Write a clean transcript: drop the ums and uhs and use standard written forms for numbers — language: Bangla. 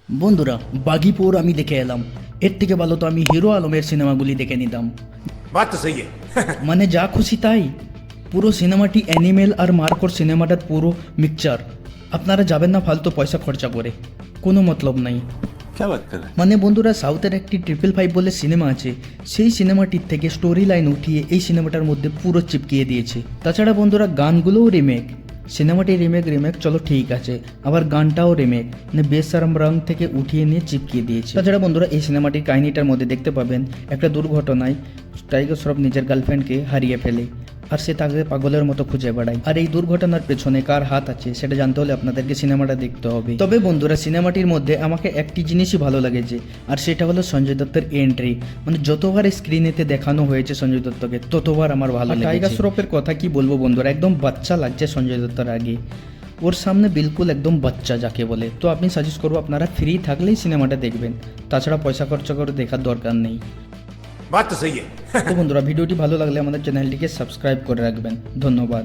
বন্ধুরা, বাগিপুর আমি দেখে এলাম। এর থেকে ভালো তো আমি হিরো আলমের সিনেমাগুলি দেখে নিতাম। बात तो सही है। মানে যা খুশি তাই। পুরো সিনেমাটি অ্যানিমেল আর মার্কোর সিনেমাটার পুরো মিক্সচার। আপনারা যাবেন না ফালতু পয়সা খরচা করে, কোনো মতলব নাই। क्या बात कर रहे মানে বন্ধুরা, সাউথের একটি 555 বলে সিনেমা আছে, সেই সিনেমাটির থেকে স্টোরি লাইন উঠিয়ে এই সিনেমাটার মধ্যে পুরো চিপকিয়ে দিয়েছে। তাছাড়া বন্ধুরা, গানগুলোও রিমেক। সিনেমাটি রিমেক চলো ঠিক আছে, আবার গানটাও রিমেক, মানে বেসারম রং থেকে উঠিয়ে নিয়ে চিপকিয়ে দিয়েছে। তাছাড়া বন্ধুরা, এই সিনেমাটির কাহিনীটার মধ্যে দেখতে পাবেন একটা দুর্ঘটনায় টাইগার শ্রফ নিজের গার্লফ্রেন্ডকে হারিয়ে ফেলে, আর সে তাকে পাগলের মতো খুঁজে বেড়ায়। আর এই দুর্ঘটনার পেছনে কার হাত আছে সেটা জানতে হলে আপনাদেরকে সিনেমাটা দেখতে হবে। তবে বন্ধুরা, সিনেমাটির মধ্যে আমাকে একটি জিনিসই ভালো লেগেছে, আর সেটা হলো সঞ্জয় দত্তের এন্ট্রি। মানে যতবার স্ক্রিনেতে দেখানো হয়েছে সঞ্জয় দত্তকে, ততবার আমার ভালো লেগেছে। টাইগার শ্রফের কথা কি বলবো বন্ধুরা, একদম বাচ্চা লাগছে সঞ্জয় দত্তর আগে। ওর সামনে বিলকুল একদম বাচ্চা যাকে বলে। তো আমি সাজেস্ট করবো আপনারা ফ্রি থাকলেই সিনেমাটা দেখবেন, তাছাড়া পয়সা খরচা করে দেখার দরকার নেই। बात तो सही है। তো বন্ধুরা, ভিডিওটি ভালো লাগলে আমাদের চ্যানেলটিকে সাবস্ক্রাইব করে রাখবেন। ধন্যবাদ।